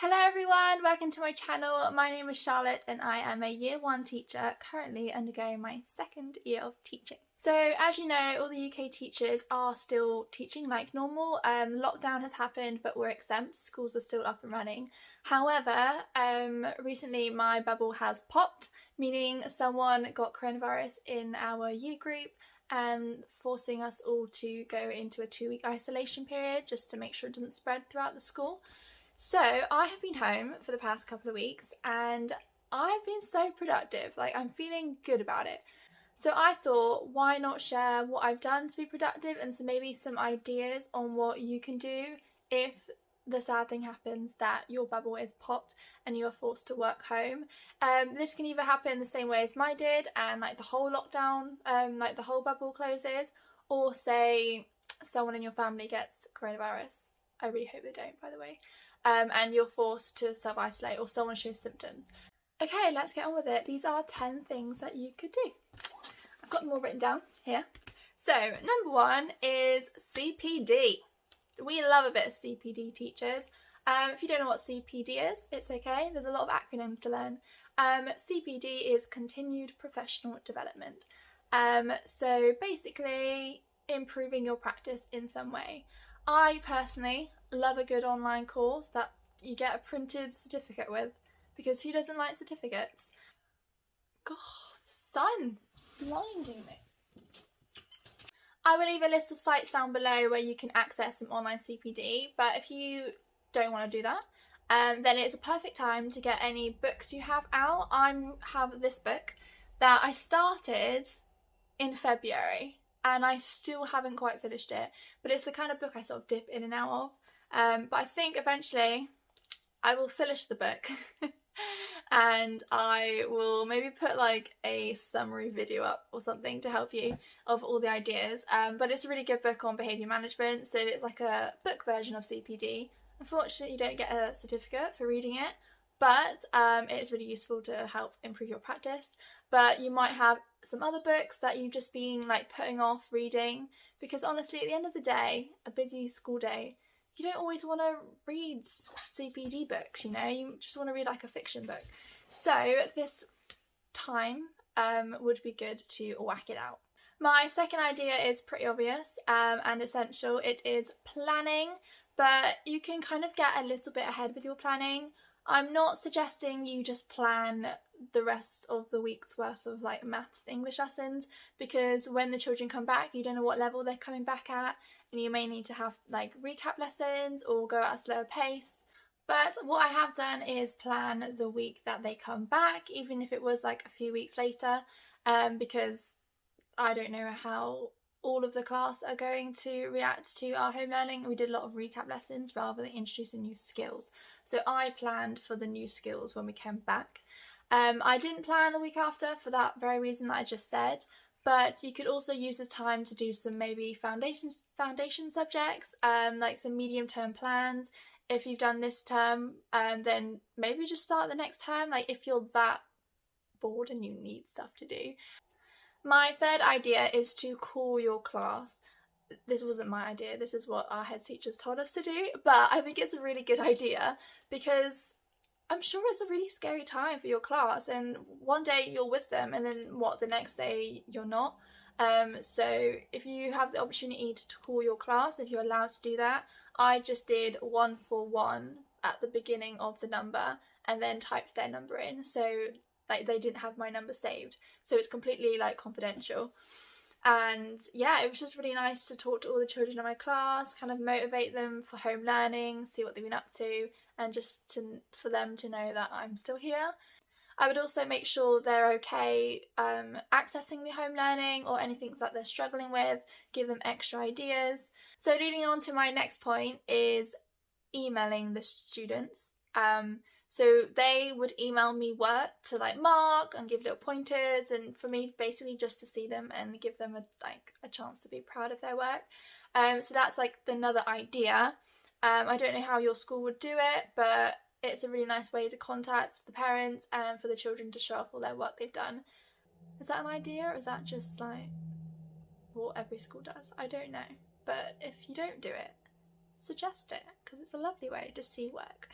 Hello everyone, welcome to my channel. My name is Charlotte and I am a year 1 teacher currently undergoing my second year of teaching. So as you know, all the UK teachers are still teaching like normal. Lockdown has happened but we're exempt, schools are still up and running. However, recently my bubble has popped, meaning someone got coronavirus in our year group and forcing us all to go into a 2-week isolation period just to make sure it doesn't spread throughout the school. So I have been home for the past couple of weeks and I've been so productive, like I'm feeling good about it. So I thought, why not share what I've done to be productive and so maybe some ideas on what you can do if the sad thing happens that your bubble is popped and you're forced to work home. This can either happen the same way as mine did and like the whole lockdown, like the whole bubble closes, or say someone in your family gets coronavirus. I really hope they don't, by the way. And you're forced to self-isolate or someone shows symptoms. Okay, let's get on with it. These are 10 things that you could do. I've got them all written down here. So, number 1 is CPD. We love a bit of CPD, teachers. If you don't know what CPD is, it's okay. There's a lot of acronyms to learn. CPD is Continued Professional Development. So basically, improving your practice in some way. I personally love a good online course that you get a printed certificate with, because who doesn't like certificates? God, the sun blinding me. I will leave a list of sites down below where you can access some online CPD, but if you don't want to do that, then it's a perfect time to get any books you have out. I have this book that I started in February and I still haven't quite finished it, but it's the kind of book I sort of dip in and out of. But I think eventually I will finish the book and I will maybe put like a summary video up or something to help you of all the ideas. But it's a really good book on behaviour management, so it's like a book version of CPD. Unfortunately, you don't get a certificate for reading it, but it's really useful to help improve your practice. But you might have some other books that you've just been like putting off reading, because honestly at the end of the day, a busy school day, you don't always want to read CPD books, you know, you just want to read like a fiction book. So this time would be good to whack it out. My second idea is pretty obvious and essential. It is planning, but you can kind of get a little bit ahead with your planning. I'm not suggesting you just plan the rest of the week's worth of like maths and English lessons, because when the children come back you don't know what level they're coming back at and you may need to have like recap lessons or go at a slower pace. But what I have done is plan the week that they come back, even if it was like a few weeks later, because I don't know how all of the class are going to react to our home learning. We did a lot of recap lessons rather than introducing new skills. So I planned for the new skills when we came back. I didn't plan the week after for that very reason that I just said, but you could also use this time to do some maybe foundation subjects, like some medium-term plans. If you've done this term, then maybe just start the next term, like if you're that bored and you need stuff to do. My third idea is to call your class. This wasn't my idea, this is what our head teachers told us to do, but I think it's a really good idea because I'm sure it's a really scary time for your class, and one day you're with them and then what, the next day you're not. So if you have the opportunity to call your class, if you're allowed to do that, I just did 141 at the beginning of the number and then typed their number in, so like they didn't have my number saved, so it's completely like confidential. And yeah, it was just really nice to talk to all the children in my class, kind of motivate them for home learning, see what they've been up to, and just for them to know that I'm still here. I would also make sure they're okay accessing the home learning or anything that they're struggling with, give them extra ideas. So leading on to my next point is emailing the students. So they would email me work to like mark and give little pointers, and for me basically just to see them and give them a chance to be proud of their work. So that's like another idea. I don't know how your school would do it, but it's a really nice way to contact the parents and for the children to show off all their work they've done. Is that an idea, or is that just like what every school does? I don't know, but if you don't do it, suggest it, because it's a lovely way to see work.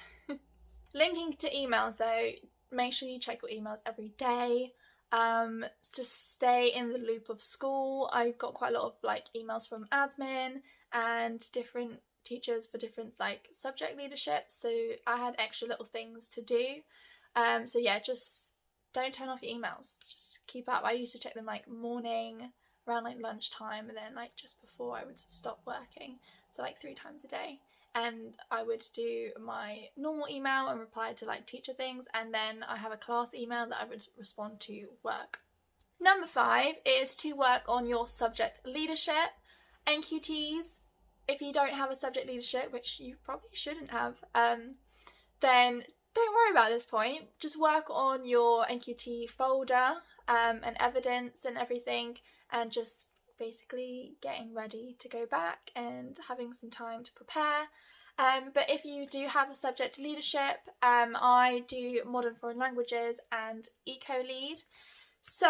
Linking to emails though, make sure you check your emails every day. To stay in the loop of school. I got quite a lot of like emails from admin and different teachers for different like subject leadership, so I had extra little things to do. So yeah, just don't turn off your emails, just keep up. I used to check them like morning, around like lunchtime, and then like just before I would stop working, so like 3 times a day. And I would do my normal email and reply to like teacher things, and then I have a class email that I would respond to work. Number 5 is to work on your subject leadership. NQTs, if you don't have a subject leadership, which you probably shouldn't have, then don't worry about this point. Just work on your NQT folder and evidence and everything, and just basically getting ready to go back and having some time to prepare. But if you do have a subject leadership, I do modern foreign languages and eco lead. So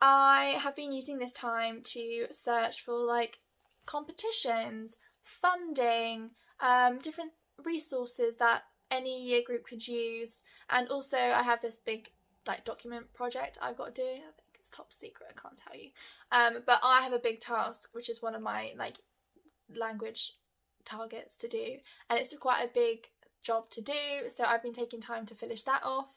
I have been using this time to search for like competitions, funding, different resources that any year group could use. And also I have this big like document project I've got to do. I think it's top secret, I can't tell you. But I have a big task, which is one of my like language targets to do, and it's quite a big job to do, so I've been taking time to finish that off.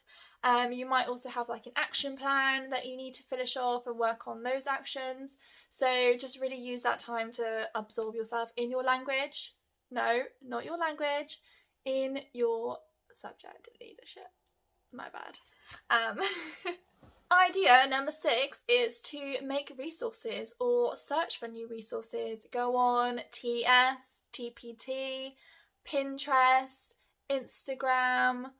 You might also have like an action plan that you need to finish off and work on those actions, so just really use that time to absorb yourself in your language. No, not your language, in your subject leadership. My bad. Idea number 6 is to make resources or search for new resources. Go on TS, TPT, Pinterest, Instagram,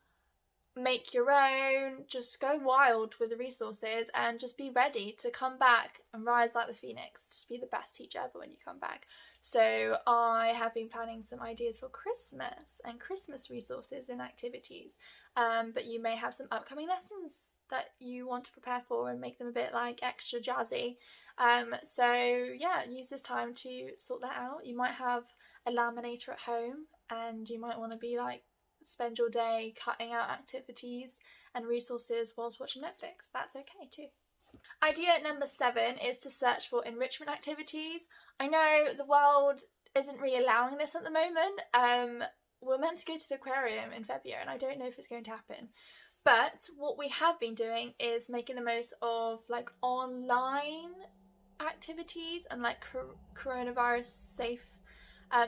make your own. Just go wild with the resources and just be ready to come back and rise like the phoenix. Just be the best teacher ever when you come back. So I have been planning some ideas for Christmas and Christmas resources and activities, but you may have some upcoming lessons that you want to prepare for and make them a bit like extra jazzy. So yeah, use this time to sort that out. You might have a laminator at home and you might want to be like spend your day cutting out activities and resources whilst watching Netflix. That's okay too. Idea number 7 is to search for enrichment activities. I know the world isn't really allowing this at the moment. We're meant to go to the aquarium in February and I don't know if it's going to happen. But what we have been doing is making the most of like online activities and like coronavirus safe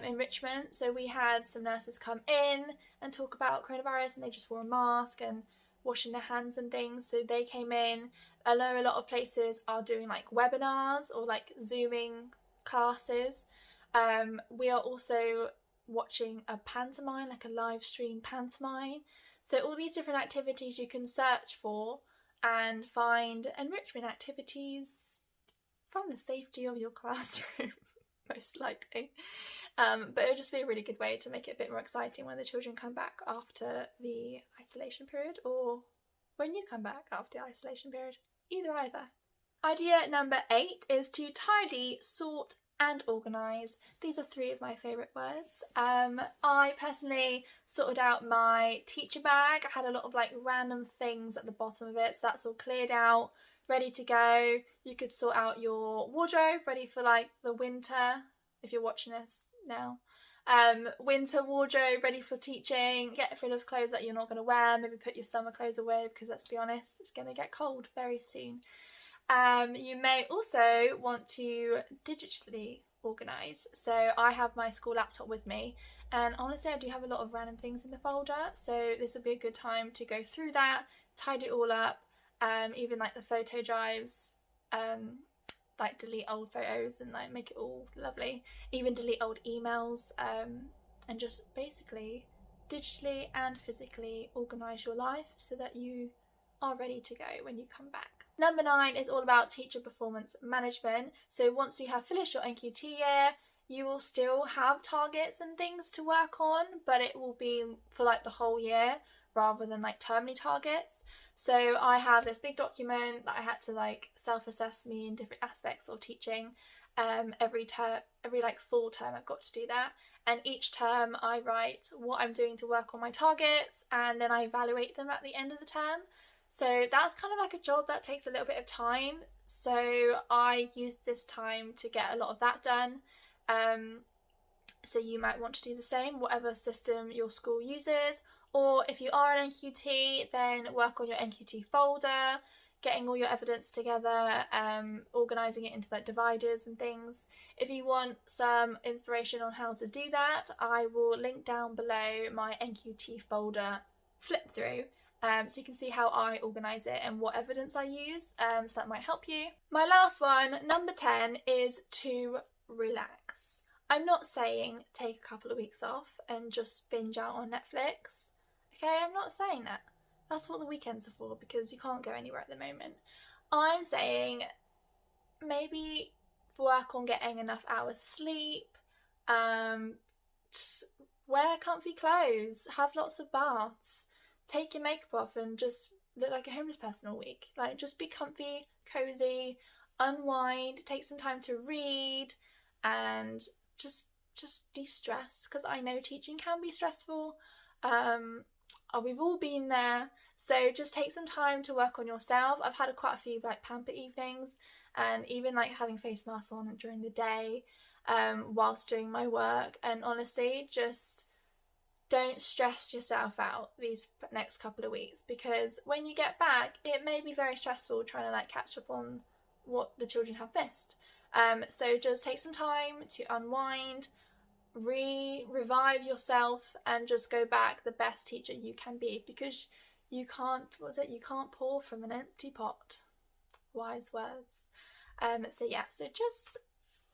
enrichment. So we had some nurses come in and talk about coronavirus, and they just wore a mask and washing their hands and things. So they came in. I know a lot of places are doing like webinars or like Zooming classes. We are also watching a pantomime, like a live stream pantomime. So all these different activities you can search for and find enrichment activities from the safety of your classroom, most likely. But it'll just be a really good way to make it a bit more exciting when the children come back after the isolation period, or when you come back after the isolation period. Either. Idea number 8 is to tidy, sort and organise. These are 3 of my favourite words. I personally sorted out my teacher bag. I had a lot of like random things at the bottom of it, so that's all cleared out, ready to go. You could sort out your wardrobe, ready for like the winter, if you're watching this now. Winter wardrobe, ready for teaching. Get rid of clothes that you're not going to wear. Maybe put your summer clothes away, because let's be honest, it's going to get cold very soon. You may also want to digitally organise. So I have my school laptop with me, and honestly I do have a lot of random things in the folder, so this would be a good time to go through that, tidy it all up, even like the photo drives, like delete old photos and like make it all lovely, even delete old emails, and just basically digitally and physically organise your life so that you are ready to go when you come back. Number 9 is all about teacher performance management. So once you have finished your NQT year, you will still have targets and things to work on, but it will be for like the whole year rather than like termly targets. So I have this big document that I had to like self-assess me in different aspects of teaching. Every like full term I've got to do that, and each term I write what I'm doing to work on my targets, and then I evaluate them at the end of the term. So that's kind of like a job that takes a little bit of time, so I use this time to get a lot of that done. So you might want to do the same, whatever system your school uses, or if you are an NQT, then work on your NQT folder, getting all your evidence together, organising it into like dividers and things. If you want some inspiration on how to do that, I will link down below my NQT folder flip through, so you can see how I organise it and what evidence I use, so that might help you. My last one, number 10, is to relax. I'm not saying take a couple of weeks off and just binge out on Netflix. Okay, I'm not saying that. That's what the weekends are for, because you can't go anywhere at the moment. I'm saying maybe work on getting enough hours sleep, just wear comfy clothes, have lots of baths, take your makeup off and just look like a homeless person all week. Like, just be comfy, cozy, unwind, take some time to read, and just de-stress, because I know teaching can be stressful. We've all been there, so just take some time to work on yourself. I've had quite a few like pamper evenings, and even like having face masks on during the day whilst doing my work, and honestly, just don't stress yourself out these next couple of weeks, because when you get back it may be very stressful trying to like catch up on what the children have missed. So just take some time to unwind, revive yourself, and just go back the best teacher you can be, because you can't pour from an empty pot. Wise words. So yeah, so just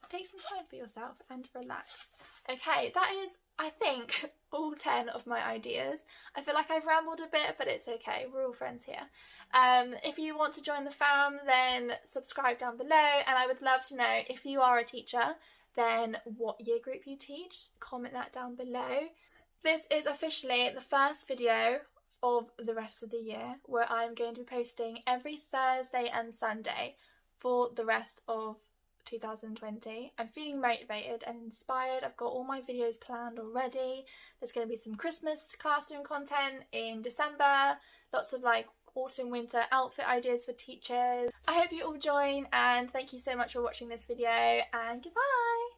take some time for yourself and relax. Okay, that is, I think, all 10 of my ideas. I feel like I've rambled a bit, but it's okay, we're all friends here. If you want to join the fam, then subscribe down below, and I would love to know, if you are a teacher, then what year group you teach. Comment that down below. This is officially the first video of the rest of the year, where I'm going to be posting every Thursday and Sunday for the rest of 2020. I'm feeling motivated and inspired. I've got all my videos planned already. There's going to be some Christmas classroom content in December, lots of like autumn winter outfit ideas for teachers. I hope you all join, and thank you so much for watching this video, and goodbye.